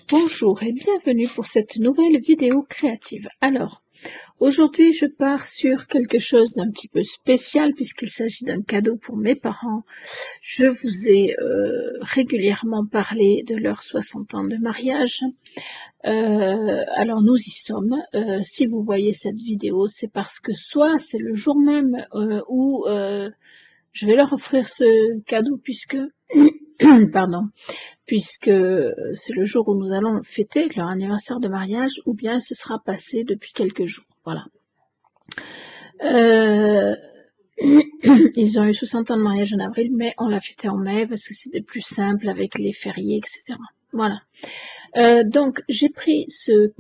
Bonjour et bienvenue pour cette nouvelle vidéo créative. Alors, aujourd'hui je pars sur quelque chose d'un petit peu spécial puisqu'il s'agit d'un cadeau pour mes parents. Je vous ai régulièrement parlé de leurs 60 ans de mariage. Alors nous y sommes. Si vous voyez cette vidéo, c'est parce que soit c'est le jour même où je vais leur offrir ce cadeau puisque pardon, puisque c'est le jour où nous allons fêter leur anniversaire de mariage, ou bien ce sera passé depuis quelques jours. Voilà. Ils ont eu 60 ans de mariage en avril, mais on l'a fêté en mai parce que c'était plus simple avec les fériés, etc. Voilà. Donc j'ai pris ce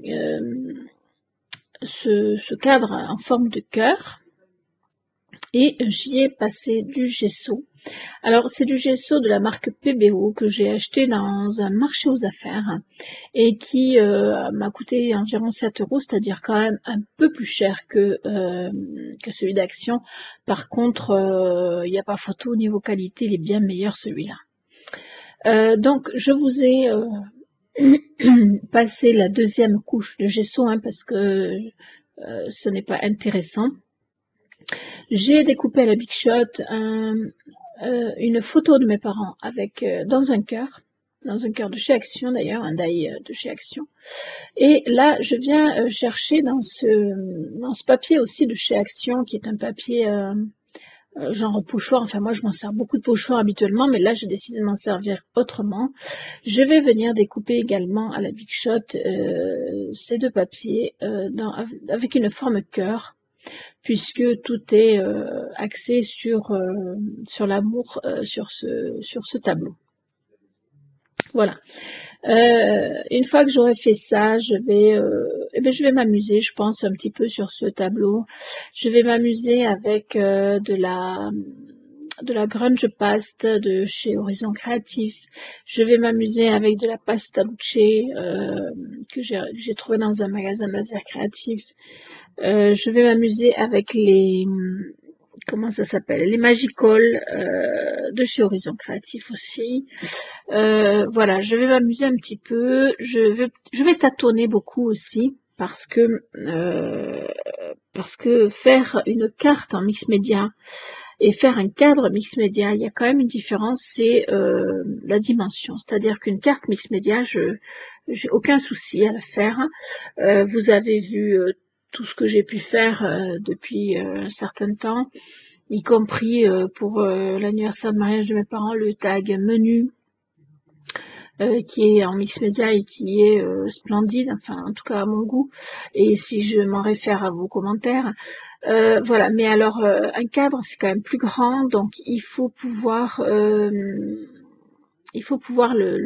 cadre en forme de cœur et j'y ai passé du gesso. Alors c'est du gesso de la marque PBO que j'ai acheté dans un marché aux affaires et qui m'a coûté environ 7 €, c'est-à-dire quand même un peu plus cher que celui d'Action. Par contre, il n'y a pas photo au niveau qualité, il est bien meilleur celui-là. Donc je vous ai passé la deuxième couche de gesso parce que ce n'est pas intéressant. J'ai découpé à la Big Shot une photo de mes parents avec dans un cœur de chez Action d'ailleurs, un die de chez Action. Et là, je viens chercher dans ce papier aussi de chez Action, qui est un papier genre pochoir. Enfin, moi, je m'en sers beaucoup de pochoirs habituellement, mais là, j'ai décidé de m'en servir autrement. Je vais venir découper également à la Big Shot ces deux papiers avec une forme cœur, puisque tout est axé sur l'amour sur ce tableau. Voilà. Une fois que j'aurai fait ça, je vais m'amuser, je pense, un petit peu sur ce tableau. Je vais m'amuser avec de la grunge paste de chez Horizon Créatif. Je vais m'amuser avec de la pasta luce que j'ai trouvé dans un magasin laser créatif. Je vais m'amuser avec comment ça s'appelle, les Magicoles de chez Horizon Créatif aussi. Voilà, je vais m'amuser un petit peu. Je vais tâtonner beaucoup aussi parce que faire une carte en mix média et faire un cadre mix média, il y a quand même une différence, c'est la dimension. C'est-à-dire qu'une carte mix média, j'ai aucun souci à la faire. Vous avez vu tout ce que j'ai pu faire depuis un certain temps, y compris pour l'anniversaire de mariage de mes parents, le tag menu qui est en mix média et qui est splendide, enfin en tout cas à mon goût, et si je m'en réfère à vos commentaires. Voilà, mais alors un cadre c'est quand même plus grand, donc il faut pouvoir le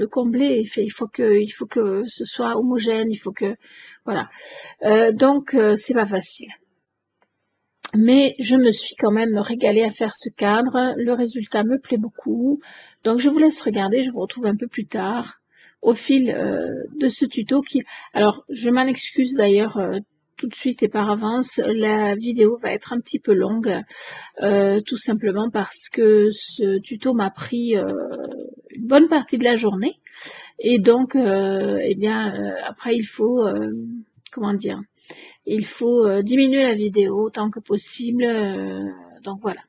combler, il faut que ce soit homogène, il faut que voilà. Donc c'est pas facile. Mais je me suis quand même régalée à faire ce cadre. Le résultat me plaît beaucoup. Donc je vous laisse regarder, je vous retrouve un peu plus tard au fil de ce tuto qui... Alors je m'en excuse d'ailleurs tout de suite et par avance, la vidéo va être un petit peu longue, tout simplement parce que ce tuto m'a pris une bonne partie de la journée. Et donc, après il faut... comment dire, il faut diminuer la vidéo autant que possible. Donc voilà.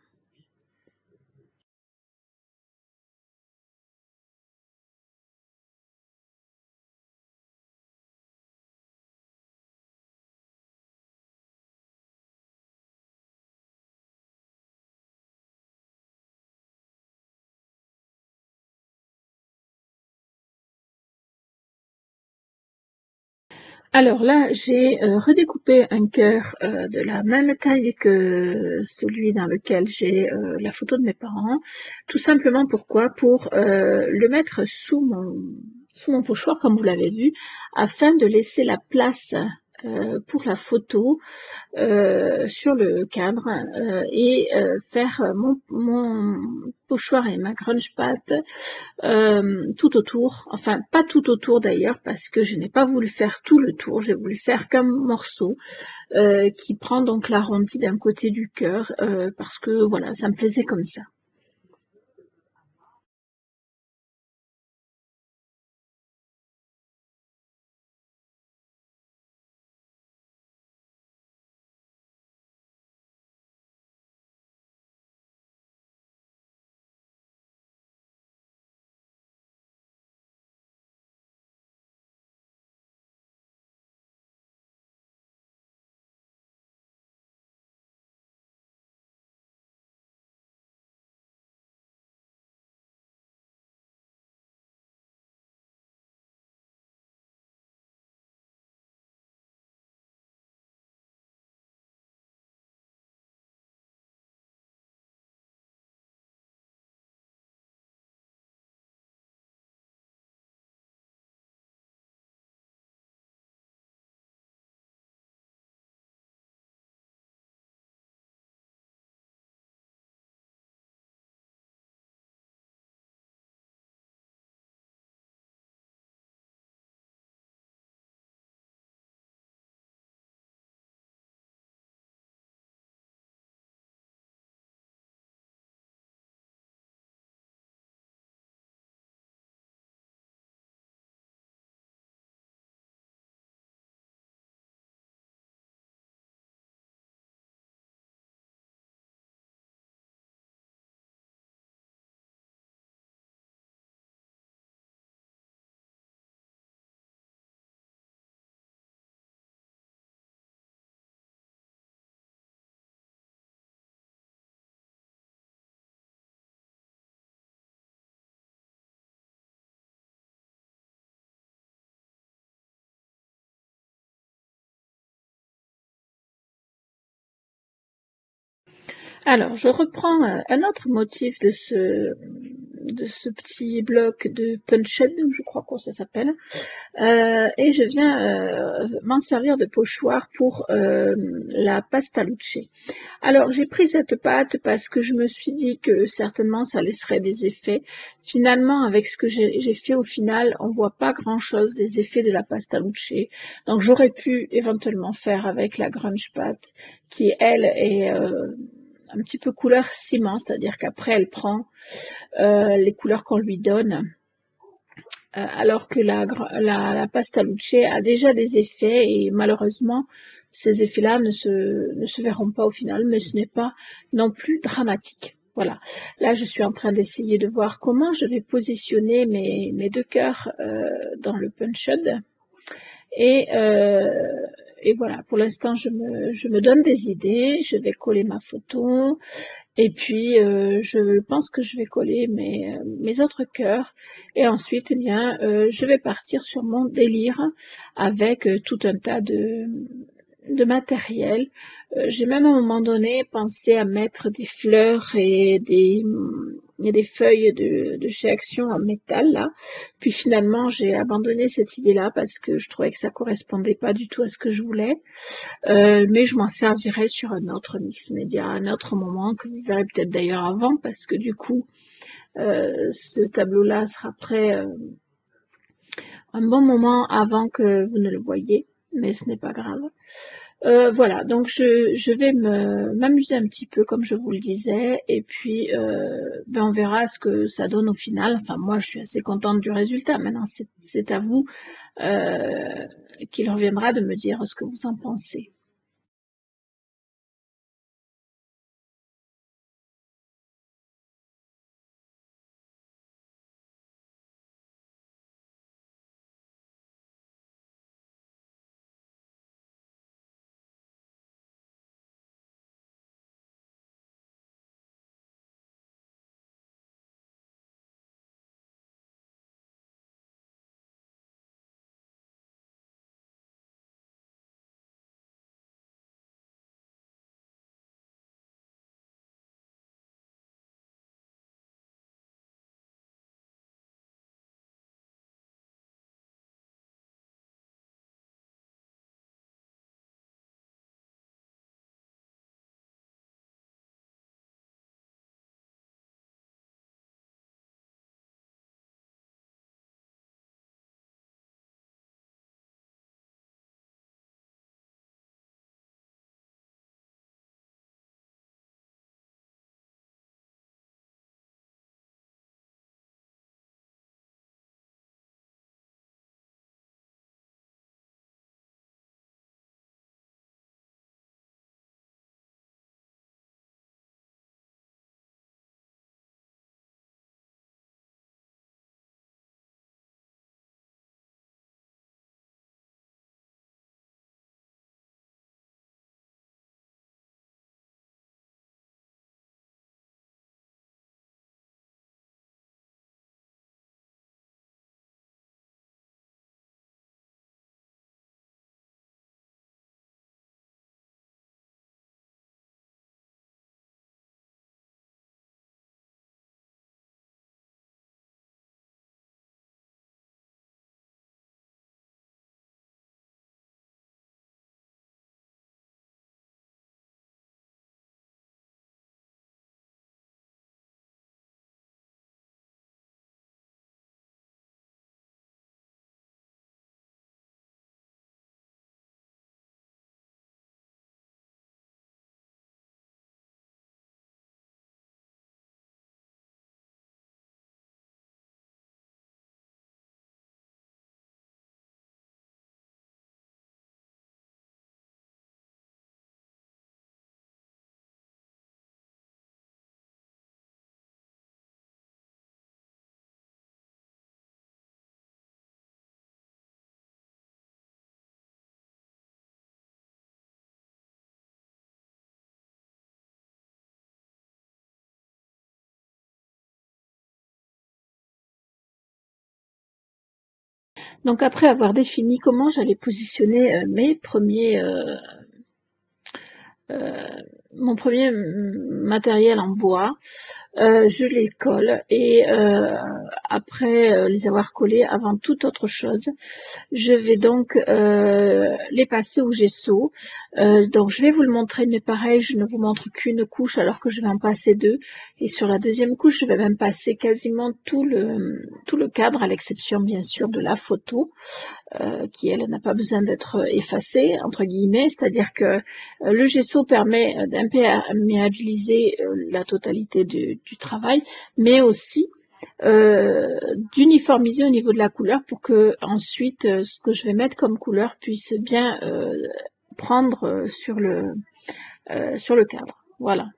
Alors là, j'ai redécoupé un cœur de la même taille que celui dans lequel j'ai la photo de mes parents. Tout simplement pourquoi? Pour le mettre sous mon pochoir, comme vous l'avez vu, afin de laisser la place pour la photo sur le cadre et faire mon pochoir et ma grunge pad tout autour, enfin pas tout autour d'ailleurs parce que je n'ai pas voulu faire tout le tour, j'ai voulu faire qu'un morceau qui prend donc l'arrondi d'un côté du cœur parce que voilà, ça me plaisait comme ça. Alors, je reprends un autre motif de ce petit bloc de Punched, je crois que ça s'appelle, et je viens m'en servir de pochoir pour la pasta luce. Alors, j'ai pris cette pâte parce que je me suis dit que certainement ça laisserait des effets. Finalement, avec ce que j'ai fait au final, on voit pas grand-chose des effets de la pasta luce. Donc, j'aurais pu éventuellement faire avec la grunge pâte, qui, elle, est un petit peu couleur ciment, c'est-à-dire qu'après, elle prend les couleurs qu'on lui donne. Alors que la pasta luce a déjà des effets et malheureusement, ces effets-là ne se verront pas au final, mais ce n'est pas non plus dramatique. Voilà. Là, je suis en train d'essayer de voir comment je vais positionner mes deux cœurs dans le punched. Et voilà, pour l'instant, je me donne des idées. Je vais coller ma photo. Et puis, je pense que je vais coller mes autres cœurs. Et ensuite, eh bien, je vais partir sur mon délire avec tout un tas de matériel. J'ai même à un moment donné pensé à mettre des fleurs et des feuilles de chez Action en métal là. Puis finalement j'ai abandonné cette idée-là parce que je trouvais que ça correspondait pas du tout à ce que je voulais. Mais je m'en servirai sur un autre mix média, à un autre moment que vous verrez peut-être d'ailleurs avant parce que du coup ce tableau-là sera prêt un bon moment avant que vous ne le voyez, mais ce n'est pas grave. Voilà, donc je vais m'amuser un petit peu comme je vous le disais et puis on verra ce que ça donne au final. Enfin moi je suis assez contente du résultat, maintenant c'est à vous qu'il reviendra de me dire ce que vous en pensez. Donc après avoir défini comment j'allais positionner mes premiers mon premier matériel en bois. Je les colle et après les avoir collés, avant toute autre chose, je vais donc les passer au gesso. Donc je vais vous le montrer, mais pareil, je ne vous montre qu'une couche alors que je vais en passer deux. Et sur la deuxième couche, je vais même passer quasiment tout le cadre, à l'exception bien sûr de la photo, qui elle n'a pas besoin d'être effacée, entre guillemets, c'est-à-dire que le gesso permet d'imperméabiliser la totalité du travail, mais aussi d'uniformiser au niveau de la couleur pour que ensuite ce que je vais mettre comme couleur puisse bien prendre sur le cadre. Voilà.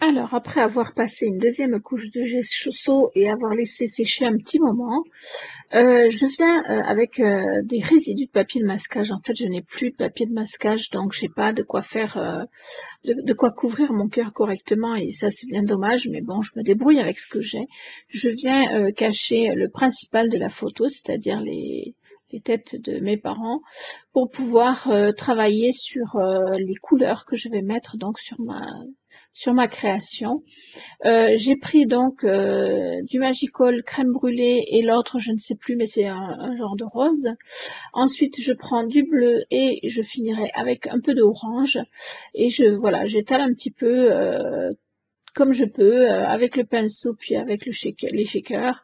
Alors, après avoir passé une deuxième couche de gesso et avoir laissé sécher un petit moment, je viens avec des résidus de papier de masquage. En fait, je n'ai plus de papier de masquage, donc j'ai pas de quoi faire, de quoi couvrir mon cœur correctement, et ça c'est bien dommage, mais bon, je me débrouille avec ce que j'ai. Je viens cacher le principal de la photo, c'est-à-dire les têtes de mes parents, pour pouvoir travailler sur les couleurs que je vais mettre donc sur ma création. J'ai pris donc du Magical crème brûlée et l'autre je ne sais plus, mais c'est un genre de rose. Ensuite je prends du bleu et je finirai avec un peu d'orange, et voilà, j'étale un petit peu comme je peux avec le pinceau puis avec les shakers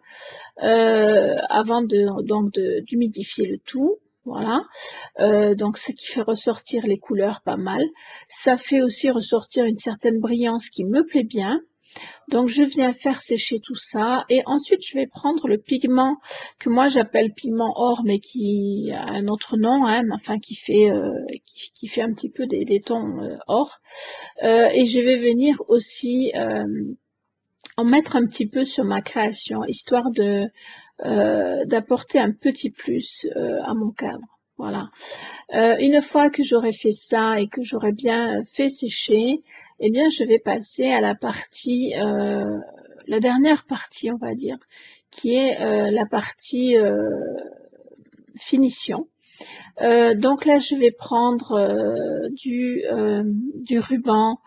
avant d'humidifier le tout. Voilà, donc ce qui fait ressortir les couleurs pas mal. Ça fait aussi ressortir une certaine brillance qui me plaît bien. Donc je viens faire sécher tout ça, et ensuite je vais prendre le pigment que moi j'appelle pigment or, mais qui a un autre nom, hein, enfin qui fait un petit peu des tons or, et je vais venir aussi en mettre un petit peu sur ma création, histoire d'apporter un petit plus à mon cadre. Voilà. Une fois que j'aurai fait ça et que j'aurai bien fait sécher, eh bien je vais passer à la dernière partie, on va dire, qui est la partie finition. Donc là, je vais prendre du ruban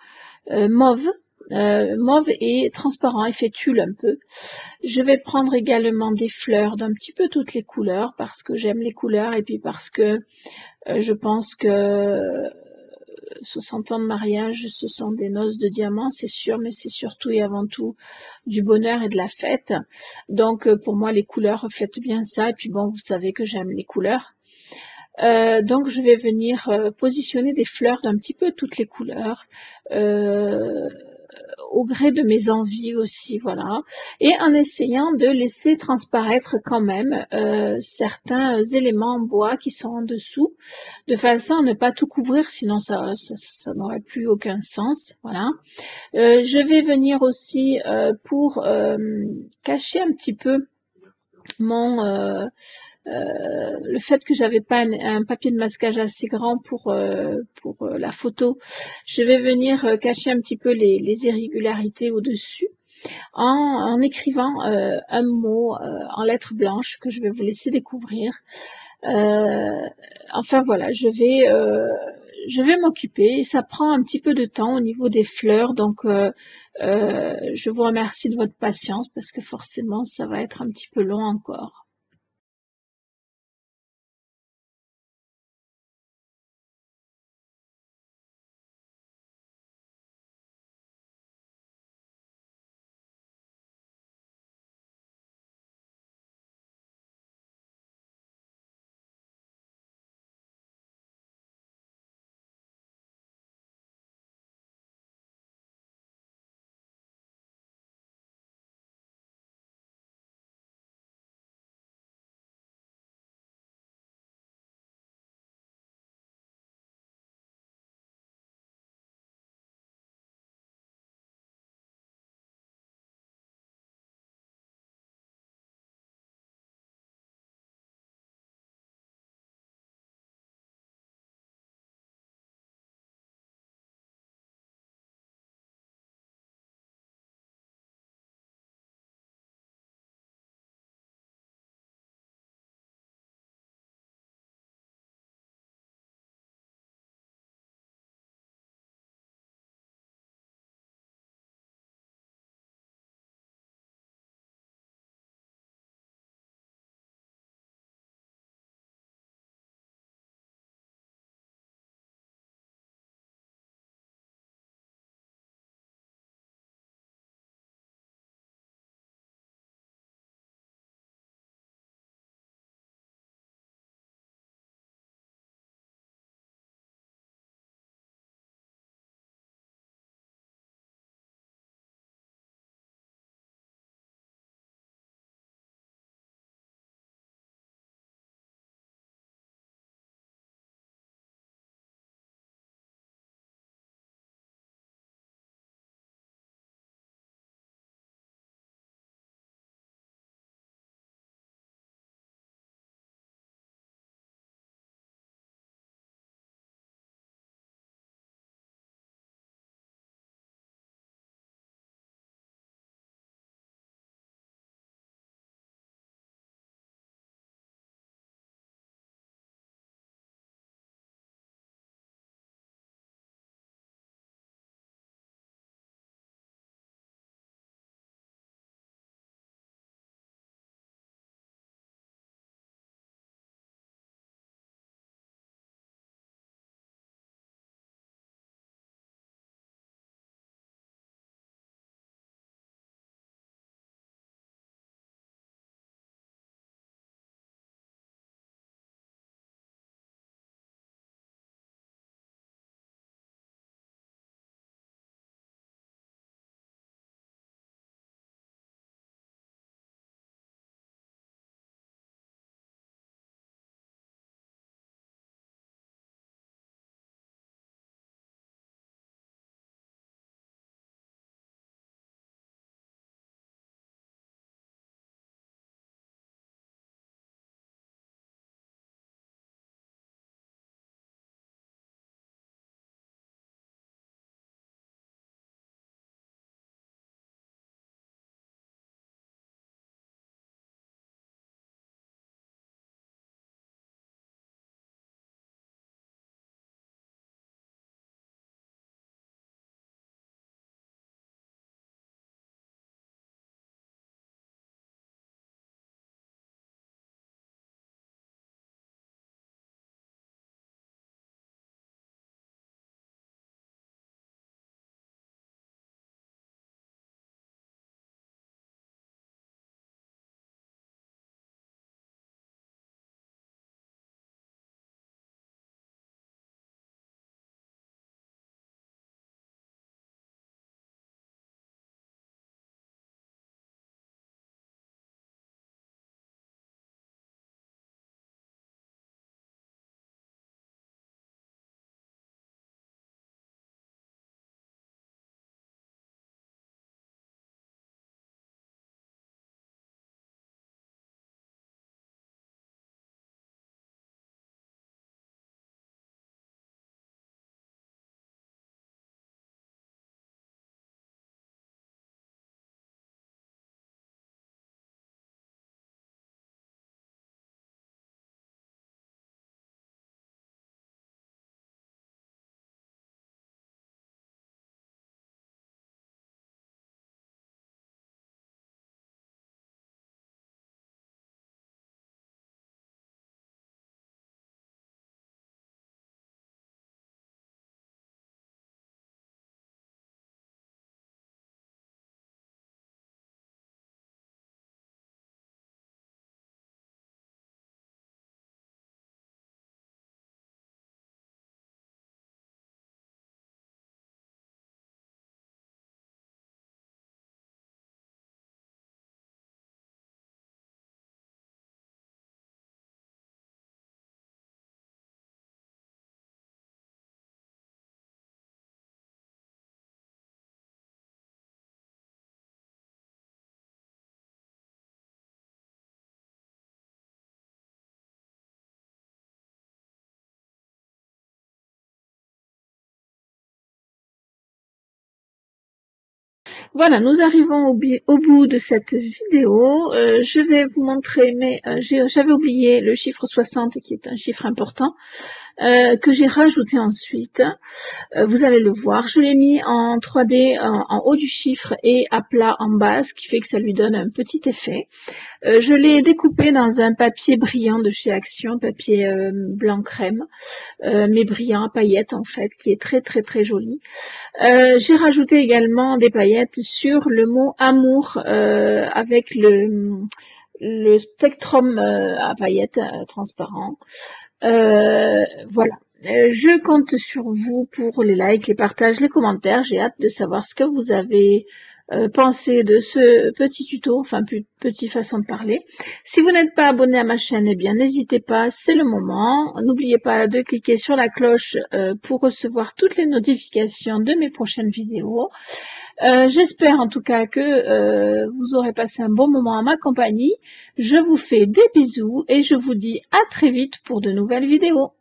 mauve. Mauve et transparent, et fait tulle un peu. Je vais prendre également des fleurs d'un petit peu toutes les couleurs, parce que j'aime les couleurs, et puis parce que je pense que 60 ans de mariage, ce sont des noces de diamants, c'est sûr, mais c'est surtout et avant tout du bonheur et de la fête. Donc pour moi, les couleurs reflètent bien ça, et puis bon, vous savez que j'aime les couleurs. Donc je vais venir positionner des fleurs d'un petit peu toutes les couleurs, au gré de mes envies aussi, voilà, et en essayant de laisser transparaître quand même certains éléments en bois qui sont en dessous, de façon à ne pas tout couvrir, sinon ça n'aurait plus aucun sens, voilà. Je vais venir aussi pour cacher un petit peu le fait que j'avais pas un papier de masquage assez grand pour la photo. Je vais venir cacher un petit peu les irrégularités au-dessus en écrivant un mot en lettres blanches que je vais vous laisser découvrir. Enfin voilà, je vais m'occuper. Ça prend un petit peu de temps au niveau des fleurs, donc je vous remercie de votre patience, parce que forcément ça va être un petit peu long encore. Voilà, nous arrivons au bout de cette vidéo. Je vais vous montrer, mais j'avais oublié le chiffre 60 qui est un chiffre important que j'ai rajouté ensuite. Vous allez le voir, je l'ai mis en 3D en haut du chiffre et à plat en bas, ce qui fait que ça lui donne un petit effet. Je l'ai découpé dans un papier brillant de chez Action, papier blanc crème, mais brillant à paillettes en fait, qui est très très très joli. J'ai rajouté également des paillettes sur le mot amour avec le spectrum à paillettes transparent. Voilà. Je compte sur vous pour les likes, les partages, les commentaires. J'ai hâte de savoir ce que vous avez pensé de ce petit tuto, enfin petite façon de parler. Si vous n'êtes pas abonné à ma chaîne, eh bien n'hésitez pas, c'est le moment. N'oubliez pas de cliquer sur la cloche pour recevoir toutes les notifications de mes prochaines vidéos. J'espère en tout cas que vous aurez passé un bon moment à ma compagnie. Je vous fais des bisous et je vous dis à très vite pour de nouvelles vidéos.